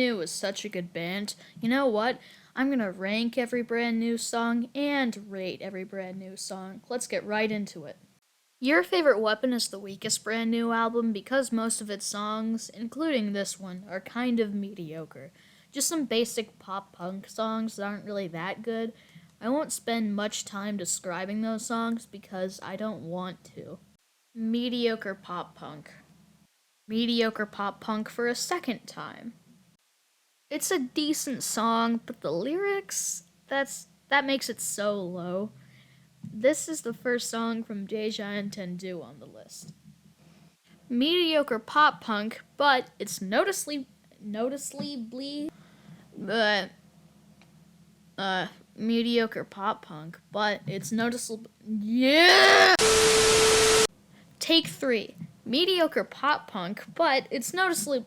New is such a good band. You know what? I'm gonna rank every Brand New song and rate every Brand New song. Let's get right into it. Your Favorite Weapon is the weakest Brand New album because most of its songs, including this one, are kind of mediocre. Just some basic pop punk songs that aren't really that good. I won't spend much time describing those songs because I don't want to. Mediocre pop punk. Mediocre pop punk for a second time. It's a decent song, but the lyrics, that makes it so low. This is the first song from Deja Entendu on the list. Mediocre pop punk, but it's noticeably mediocre pop punk, but it's noticeable. Yeah. Take 3. Mediocre pop punk, but it's noticeably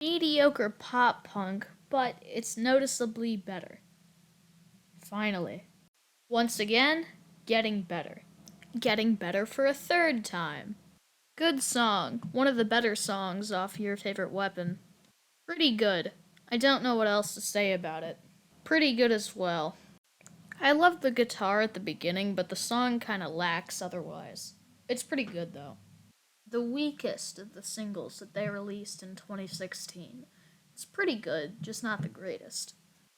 mediocre pop punk, but it's noticeably better. Finally. Once again, getting better. Getting better for a third time. Good song. One of the better songs off Your Favorite Weapon. Pretty good. I don't know what else to say about it. Pretty good as well. I love the guitar at the beginning, but the song kinda lacks otherwise. It's pretty good though. The weakest of the singles that they released in 2016. It's pretty good, just not the greatest.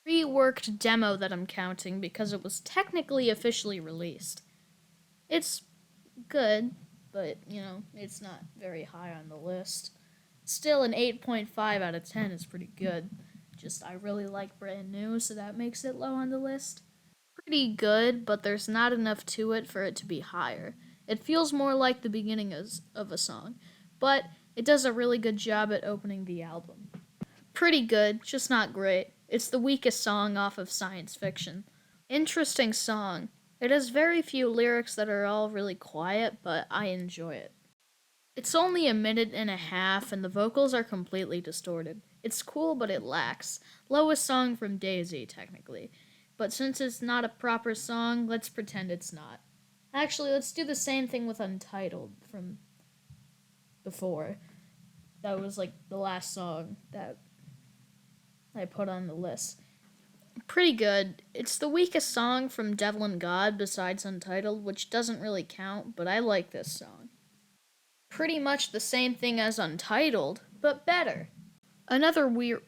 Reworked demo that I'm counting because it was technically officially released. It's good, but, it's not very high on the list. Still, an 8.5 out of 10 is pretty good. Just, I really like Brand New, so that makes it low on the list. Pretty good, but there's not enough to it for it to be higher. It feels more like the beginning of a song, but it does a really good job at opening the album. Pretty good, just not great. It's the weakest song off of Science Fiction. Interesting song. It has very few lyrics that are all really quiet, but I enjoy it. It's only a minute and a half, and the vocals are completely distorted. It's cool, but it lacks. Lowest song from Daisy, technically. But since it's not a proper song, let's pretend it's not. Actually, let's do the same thing with Untitled from before. That was like the last song that I put on the list. Pretty good. It's the weakest song from Devil and God besides Untitled, which doesn't really count, but I like this song. Pretty much the same thing as Untitled, but better. Another reworked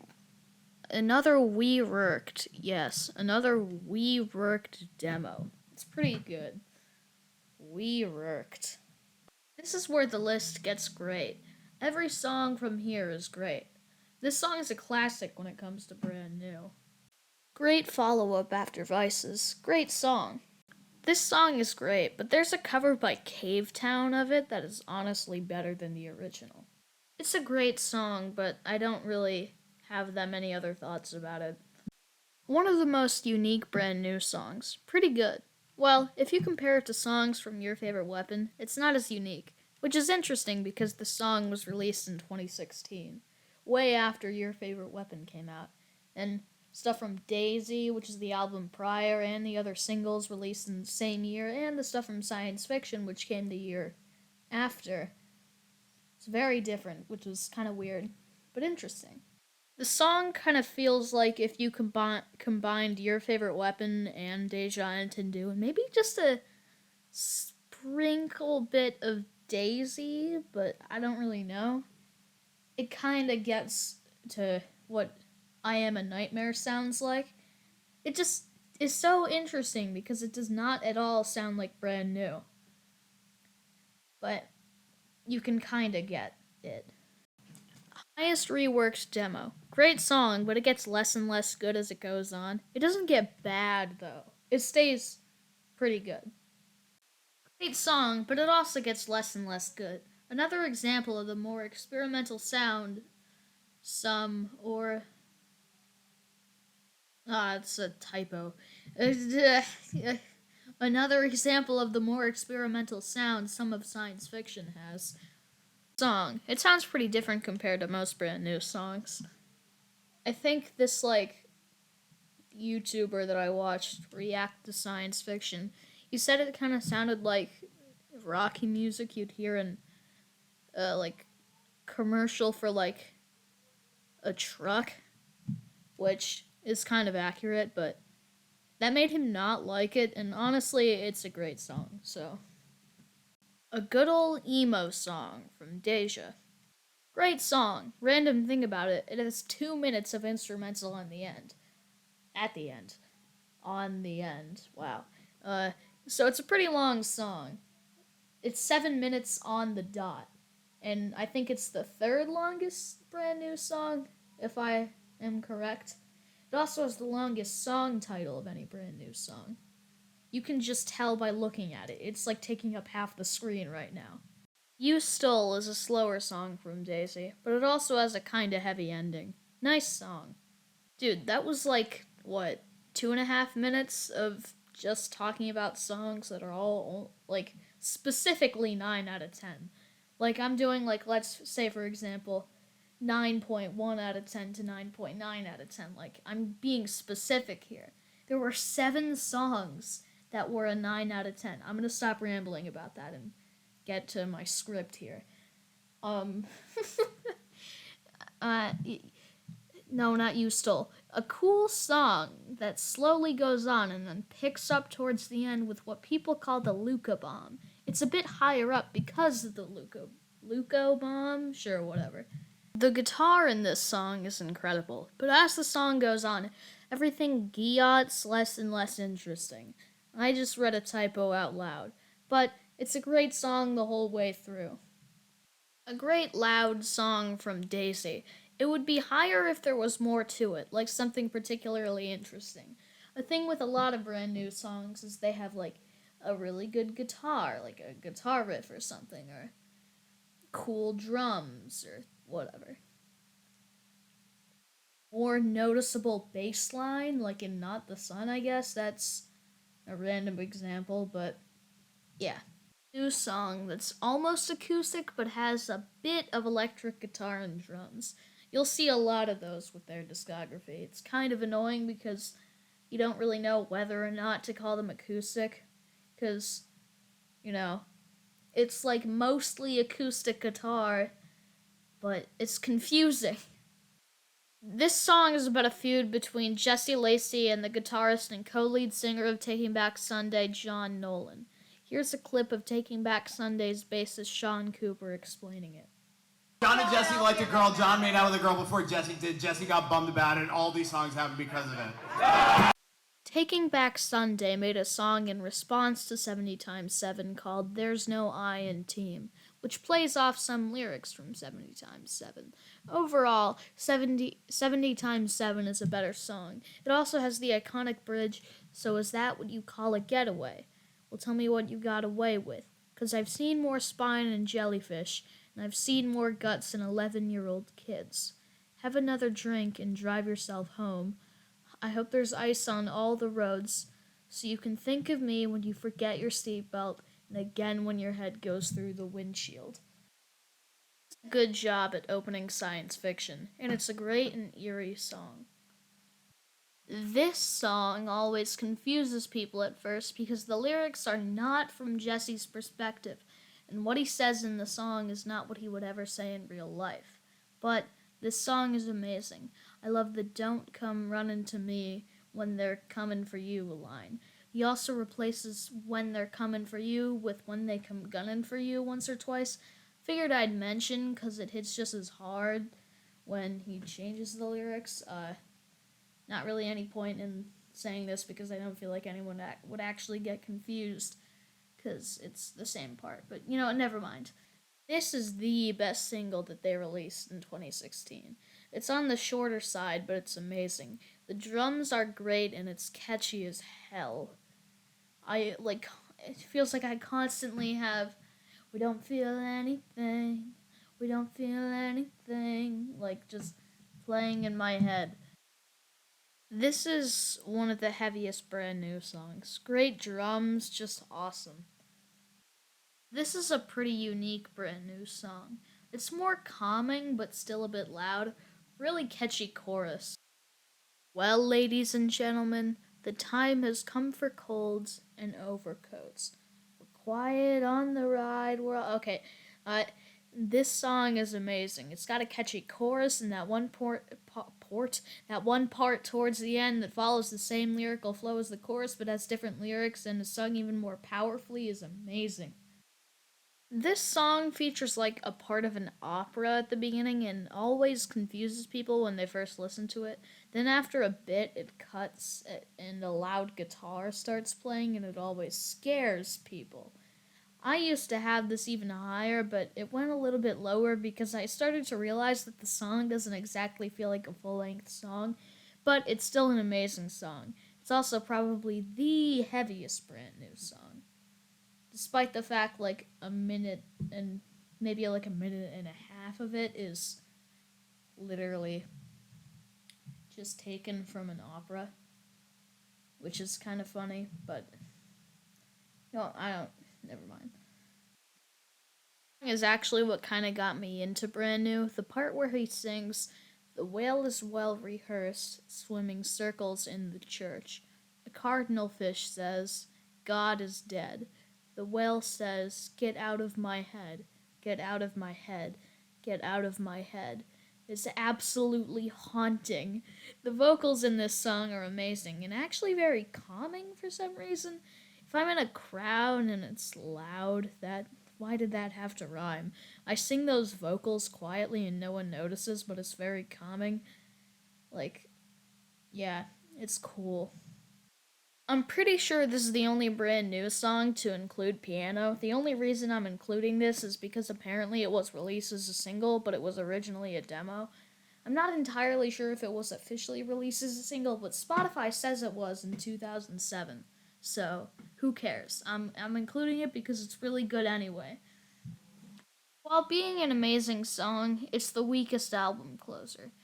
demo. It's pretty good. Reworked. This is where the list gets great. Every song from here is great. This song is a classic when it comes to Brand New. Great follow-up after Vices. Great song. This song is great, but there's a cover by Cavetown of it that is honestly better than the original. It's a great song, but I don't really have that many other thoughts about it. One of the most unique Brand New songs. Pretty good. Well, if you compare it to songs from Your Favorite Weapon, it's not as unique, which is interesting because the song was released in 2016, way after Your Favorite Weapon came out, and stuff from Daisy, which is the album prior, and the other singles released in the same year, and the stuff from Science Fiction, which came the year after. It's very different, which was kind of weird, but interesting. The song kind of feels like if you combined Your Favorite Weapon and Deja Entendu, and maybe just a sprinkle bit of Daisy, but I don't really know. It kind of gets to what I Am a Nightmare sounds like. It just is so interesting because it does not at all sound like Brand New. But you can kind of get it. Highest reworked demo. Great song, but it gets less and less good as it goes on. It doesn't get bad, though. It stays pretty good. Great song, but it also gets less and less good. Another example of the more experimental sound, it's a typo. Another example of the more experimental sound some of Science Fiction has. Song. It sounds pretty different compared to most Brand New songs. I think this, YouTuber that I watched react to Science Fiction, he said it kind of sounded like Rocky music you'd hear in, commercial for like a truck, which is kind of accurate, but that made him not like it, and honestly, it's a great song. So, a good old emo song from Deja. Great song. Random thing about it, it has 2 minutes of instrumental on the end. At the end. On the end. Wow. Uh, so it's a pretty long song. It's 7 minutes on the dot. And I think it's the third longest brand new song, if I am correct. It also has the longest song title of any brand new song. You can just tell by looking at it. It's like taking up half the screen right now. You Stole is a slower song from Daisy, but it also has a kinda heavy ending. Nice song. Dude, that was like, what, 2.5 minutes of just talking about songs that are all, like, specifically 9 out of 10. Like, I'm doing, like, let's say, for example, 9.1 out of 10 to 9.9 out of 10. Like, I'm being specific here. There were 7 songs that were a 9 out of 10. I'm gonna stop rambling about that and get to my script here. Um, uh, no, not You Stole. A cool song that slowly goes on and then picks up towards the end with what people call the Luca bomb. It's a bit higher up because of the Luca bomb? Sure, whatever. The guitar in this song is incredible, but as the song goes on, everything gets less and less interesting. I just read a typo out loud, but it's a great song the whole way through. A great loud song from Daisy. It would be higher if there was more to it, like something particularly interesting. A thing with a lot of brand new songs is they have like a really good guitar, like a guitar riff or something, or cool drums or whatever. More noticeable bass line, like in Not the Sun, I guess. That's a random example, but yeah. New song that's almost acoustic but has a bit of electric guitar and drums. You'll see a lot of those with their discography. It's kind of annoying because you don't really know whether or not to call them acoustic because, you know, it's like mostly acoustic guitar, but it's confusing. This song is about a feud between Jesse Lacey and the guitarist and co-lead singer of Taking Back Sunday, John Nolan. Here's a clip of Taking Back Sunday's bassist Sean Cooper explaining it. John and Jesse liked a girl. John made out with a girl before Jesse did. Jesse got bummed about it, and all these songs happened because of it. Taking Back Sunday made a song in response to 70 times 7 called There's No I in Team, which plays off some lyrics from 70 times 7. Overall, 70 times 7 is a better song. It also has the iconic bridge, So is that what you call a getaway? Well, tell me what you got away with, 'cause I've seen more spine and jellyfish, and I've seen more guts than 11-year-old kids. Have another drink and drive yourself home. I hope there's ice on all the roads, so you can think of me when you forget your seatbelt and again when your head goes through the windshield. Good job at opening science fiction, and it's a great and eerie song. This song always confuses people at first because the lyrics are not from Jesse's perspective, and what he says in the song is not what he would ever say in real life. But this song is amazing. I love the "Don't come running to me when they're coming for you" line. He also replaces "when they're coming for you" with "when they come gunning for you" once or twice. Figured I'd mention because it hits just as hard when he changes the lyrics. Not really any point in saying this because I don't feel like anyone would actually get confused because it's the same part. But, never mind. This is the best single that they released in 2016. It's on the shorter side, but it's amazing. The drums are great and it's catchy as hell. It feels like I constantly have, we don't feel anything, we don't feel anything, like just playing in my head. This is one of the heaviest brand new songs. Great drums, just awesome. This is a pretty unique brand new song. It's more calming, but still a bit loud. Really catchy chorus. Well, ladies and gentlemen, the time has come for colds and overcoats. We're quiet on the ride. Okay, This song is amazing. It's got a catchy chorus and that one part towards the end that follows the same lyrical flow as the chorus but has different lyrics and is sung even more powerfully is amazing. This song features like a part of an opera at the beginning and always confuses people when they first listen to it. Then after a bit it cuts and a loud guitar starts playing and it always scares people. I used to have this even higher, but it went a little bit lower because I started to realize that the song doesn't exactly feel like a full length song, but it's still an amazing song. It's also probably the heaviest brand new song. Despite the fact like a minute and maybe like a minute and a half of it is literally just taken from an opera, which is kind of funny, but no, I don't. Never mind. Is actually what kind of got me into Brand New. The part where he sings, "The whale is well rehearsed, swimming circles in the church. A cardinal fish says, 'God is dead.' The whale says, 'Get out of my head, get out of my head, get out of my head.' It's absolutely haunting. The vocals in this song are amazing and actually very calming for some reason. If I'm in a crowd and it's loud, why did that have to rhyme? I sing those vocals quietly and no one notices, but it's very calming. Like, yeah, it's cool. I'm pretty sure this is the only brand new song to include piano. The only reason I'm including this is because apparently it was released as a single, but it was originally a demo. I'm not entirely sure if it was officially released as a single, but Spotify says it was in 2007. So, who cares? I'm including it because it's really good anyway. While being an amazing song, it's the weakest album closer.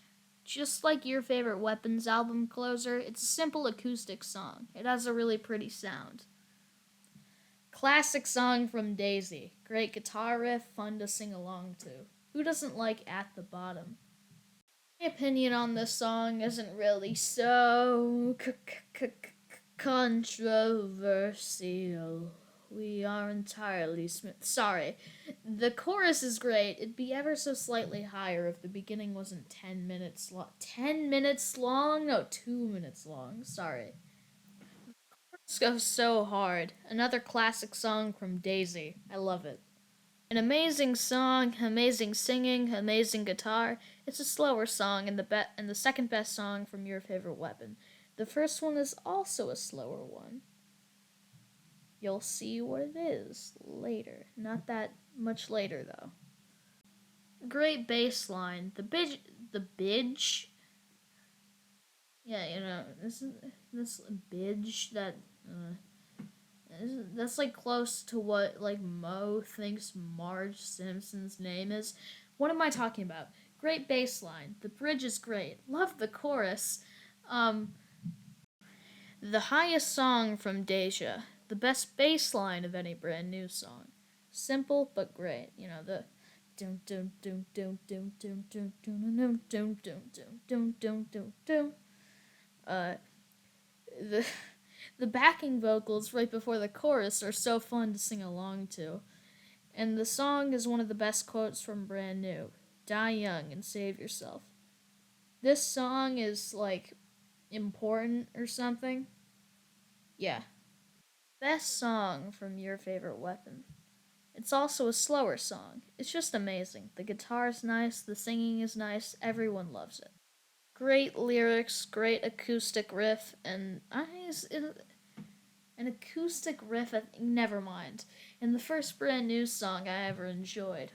Just like your favorite Weapons album closer, it's a simple acoustic song. It has a really pretty sound. Classic song from Daisy. Great guitar riff, fun to sing along to. Who doesn't like At the Bottom? My opinion on this song isn't really so controversial. We are entirely sorry. The chorus is great. It'd be ever so slightly higher if the beginning wasn't 10 minutes long. 10 minutes long? No, 2 minutes long. Sorry. This goes so hard. Another classic song from Daisy. I love it. An amazing song, amazing singing, amazing guitar. It's a slower song and the second best song from Your Favorite Weapon. The first one is also a slower one. You'll see what it is later. Not that much later though. Great bass line. The bidge. Yeah, this bidge that's like close to what like Mo thinks Marge Simpson's name is. What am I talking about? Great bass line. The bridge is great. Love the chorus. The highest song from Deja. The best bass line of any brand new song. Simple but great. The dum dum dum dum dum dum dum dum dum dum dum dum dum dum. Uh, the the backing vocals right before the chorus are so fun to sing along to. And the song is one of the best quotes from Brand New. Die young and save yourself. This song is like important or something. Yeah. Best song from Your Favorite Weapon. It's also a slower song. It's just amazing. The guitar's nice, the singing is nice, everyone loves it. Great lyrics, great acoustic riff, and an acoustic riff. Never mind. And the first Brand New song I ever enjoyed.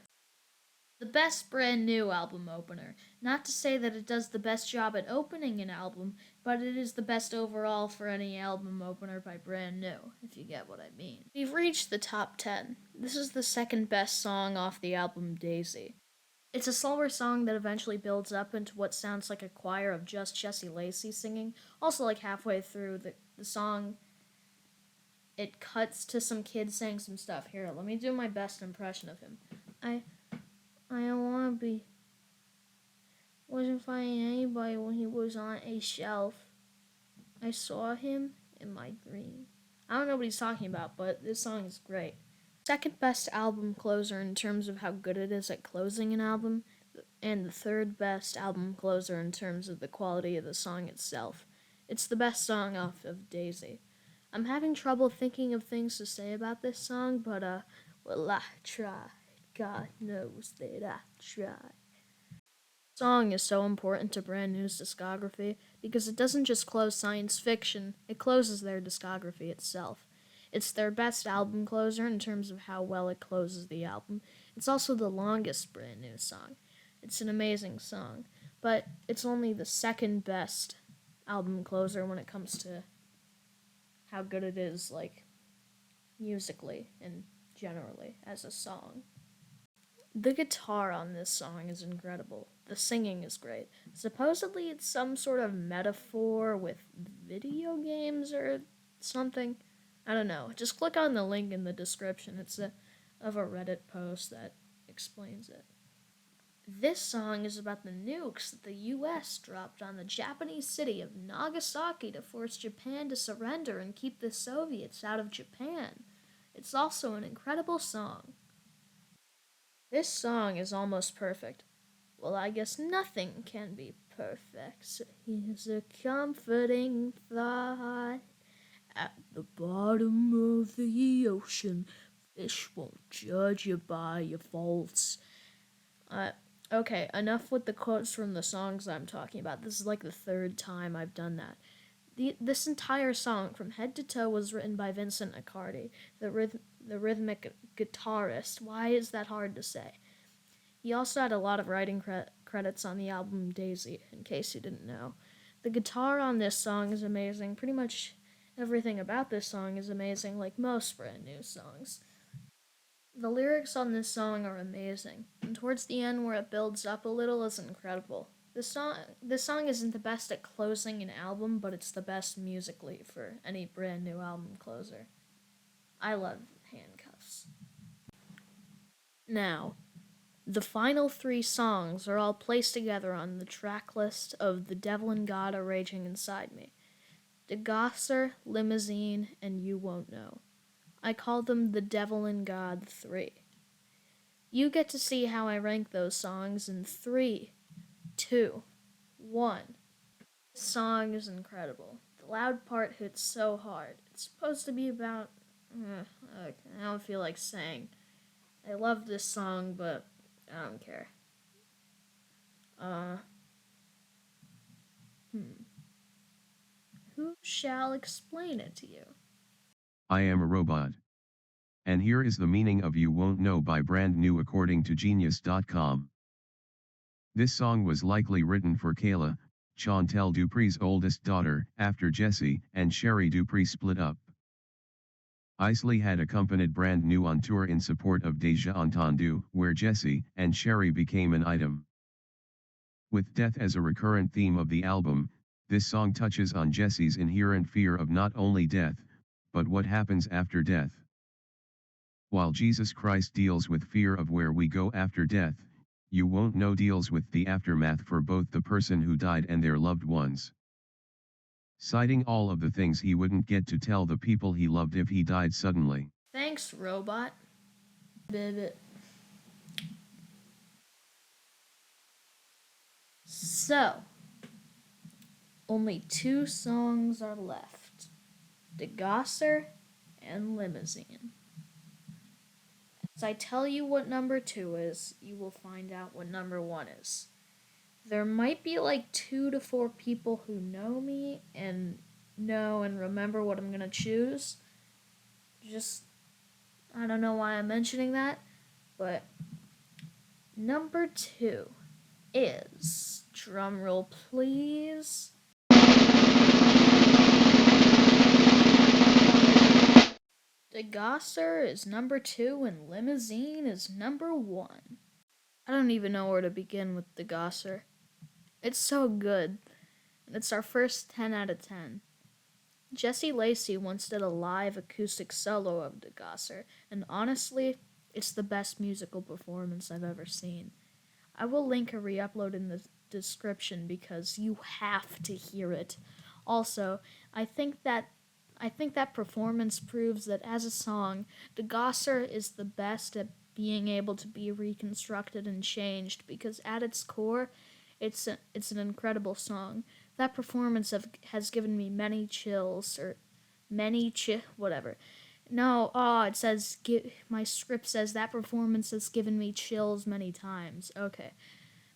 The best Brand New album opener. Not to say that it does the best job at opening an album, but it is the best overall for any album opener by Brand New, if you get what I mean. We've reached the top 10. This is the second best song off the album Daisy. It's a slower song that eventually builds up into what sounds like a choir of just Jesse Lacey singing. Also, like halfway through the song, it cuts to some kid saying some stuff. Here, let me do my best impression of him. I don't want to be. Wasn't finding anybody when he was on a shelf. I saw him in my dream. I don't know what he's talking about, but this song is great. Second best album closer in terms of how good it is at closing an album, and the third best album closer in terms of the quality of the song itself. It's the best song off of Daisy. I'm having trouble thinking of things to say about this song, but well, I try. God knows that I try. Song is so important to Brand New's discography because it doesn't just close science fiction, it closes their discography itself. It's their best album closer in terms of how well it closes the album. It's also the longest Brand New song. It's an amazing song, but it's only the second best album closer when it comes to how good it is, like, musically and generally as a song. The guitar on this song is incredible. The singing is great. Supposedly it's some sort of metaphor with video games or something. I don't know. Just click on the link in the description. It's of a Reddit post that explains it. This song is about the nukes that the US dropped on the Japanese city of Nagasaki to force Japan to surrender and keep the Soviets out of Japan. It's also an incredible song. This song is almost perfect. Well, I guess nothing can be perfect, so here's a comforting thought. At the bottom of the ocean, fish won't judge you by your faults. Okay, enough with the quotes from the songs I'm talking about. This is like the third time I've done that. This entire song, from head to toe, was written by Vincent Accardi, the rhythmic guitarist. Why is that hard to say? He also had a lot of writing credits on the album Daisy, in case you didn't know. The guitar on this song is amazing. Pretty much everything about this song is amazing, like most Brand New songs. The lyrics on this song are amazing, and towards the end where it builds up a little is incredible. This song isn't the best at closing an album, but it's the best musically for any Brand New album closer. I love Handcuffs. Now, the final three songs are all placed together on the track list of The Devil and God Are Raging Inside Me. DeGosser, Limousine, and You Won't Know. I call them The Devil and God 3. You get to see how I rank those songs in 3, 2, 1. This song is incredible. The loud part hits so hard. It's supposed to be about... I don't feel like saying. I love this song, but I don't care. Who shall explain it to you? I am a robot. And here is the meaning of You Won't Know by Brand New according to Genius.com. This song was likely written for Kayla, Chantel Dupree's oldest daughter, after Jessie and Sherry Dupree split up. Isley had accompanied Brand New on tour in support of Deja Entendu, where Jessie and Sherry became an item. With death as a recurrent theme of the album, this song touches on Jessie's inherent fear of not only death, but what happens after death. While Jesus Christ deals with fear of where we go after death, You Won't Know deals with the aftermath for both the person who died and their loved ones. Citing all of the things he wouldn't get to tell the people he loved if he died suddenly. Thanks, robot. So, only 2 songs are left. DeGosser and Limousine. As I tell you what number 2 is, you will find out what number 1 is. There might be like 2 to 4 people who know me and know and remember what I'm gonna choose. I don't know why I'm mentioning that, but number 2 is, drumroll please, DeGosser is number 2 and Limousine is number 1. I don't even know where to begin with DeGosser. It's so good, and it's our first 10 out of 10. Jesse Lacey once did a live acoustic solo of DeGosser, and honestly, it's the best musical performance I've ever seen. I will link a re-upload in the description because you have to hear it. Also, I think that I think that performance proves that as a song, DeGosser is the best at being able to be reconstructed and changed because at its core, it's an incredible song. That performance has given me many chills or whatever. No, it says my script says that performance has given me chills many times. Okay.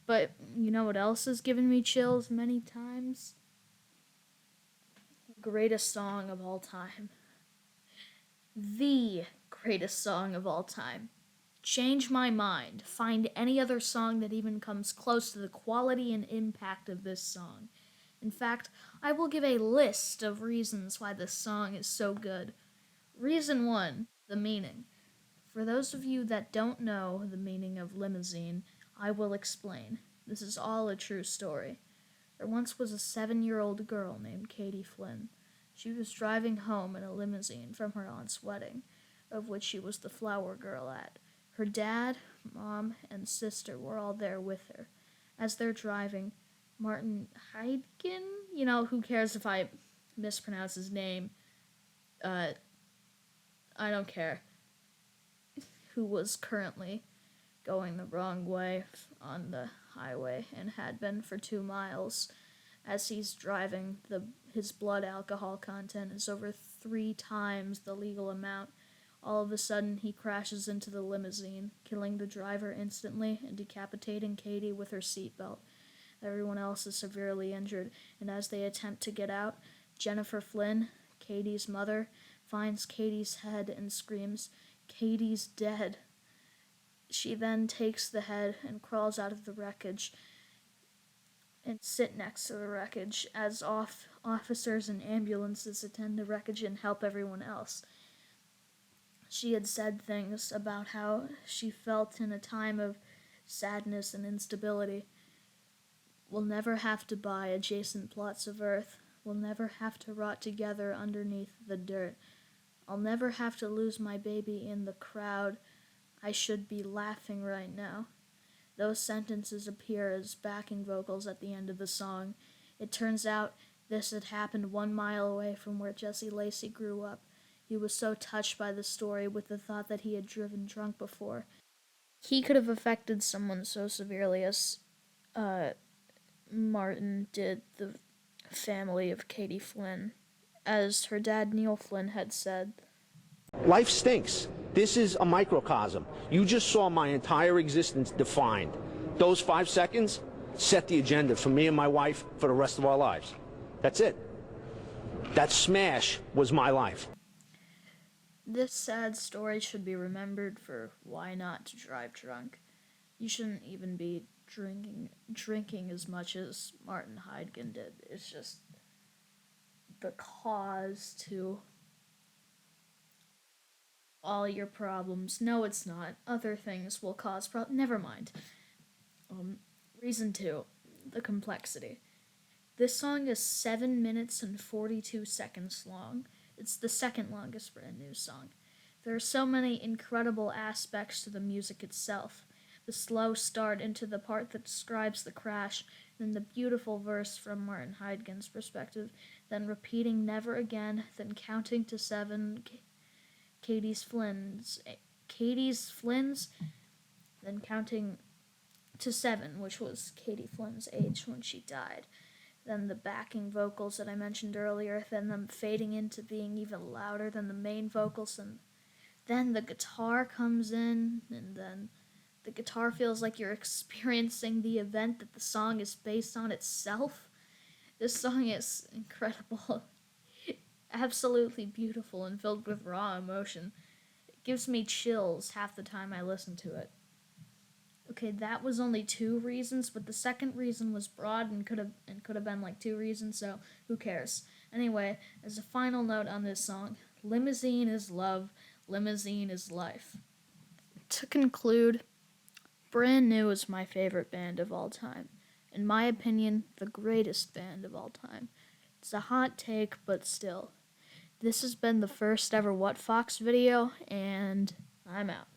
But you know what else has given me chills many times? Greatest song of all time. The greatest song of all time. Change my mind. Find any other song that even comes close to the quality and impact of this song. In fact, I will give a list of reasons why this song is so good. Reason 1, the meaning. For those of you that don't know the meaning of limousine, I will explain. This is all a true story. There once was a 7-year-old girl named Katie Flynn. She was driving home in a limousine from her aunt's wedding, of which she was the flower girl at. Her dad, mom, and sister were all there with her. As they're driving, Martin Heidgen, who cares if I mispronounce his name? I don't care. Who was currently going the wrong way on the highway and had been for 2 miles. As he's driving, his blood alcohol content is over 3 times the legal amount. All of a sudden, he crashes into the limousine, killing the driver instantly and decapitating Katie with her seatbelt. Everyone else is severely injured, and as they attempt to get out, Jennifer Flynn, Katie's mother, finds Katie's head and screams, "Katie's dead." She then takes the head and crawls out of the wreckage and sit next to the wreckage as officers and ambulances attend the wreckage and help everyone else. She had said things about how she felt in a time of sadness and instability. We'll never have to buy adjacent plots of earth. We'll never have to rot together underneath the dirt. I'll never have to lose my baby in the crowd. I should be laughing right now. Those sentences appear as backing vocals at the end of the song. It turns out this had happened 1 mile away from where Jesse Lacey grew up. He was so touched by the story with the thought that he had driven drunk before. He could have affected someone so severely as Martin did the family of Katie Flynn. As her dad Neil Flynn had said, "Life stinks. This is a microcosm. You just saw my entire existence defined. Those 5 seconds set the agenda for me and my wife for the rest of our lives. That's it. That smash was my life." This sad story should be remembered for why not to drive drunk. You shouldn't even be drinking as much as Martin Heidgen did. It's just the cause to all your problems. No, it's not. Other things will cause problems. Never mind. Reason 2, the complexity. This song is 7 minutes and 42 seconds long. It's the second longest brand new song. There are so many incredible aspects to the music itself. The slow start into the part that describes the crash, then the beautiful verse from Martin Heidgen's perspective, then repeating never again, then counting to 7, Katie's Flynn's, then counting to 7, which was Katie Flynn's age when she died. Then the backing vocals that I mentioned earlier, then them fading into being even louder than the main vocals, and then the guitar comes in, and then the guitar feels like you're experiencing the event that the song is based on itself. This song is incredible. Absolutely beautiful and filled with raw emotion. It gives me chills half the time I listen to it. Okay, that was only 2 reasons, but the second reason was broad and could have been like 2 reasons, so who cares? Anyway, as a final note on this song, limousine is love, limousine is life. To conclude, Brand New is my favorite band of all time. In my opinion, the greatest band of all time. It's a hot take, but still. This has been the first ever What Fox video, and I'm out.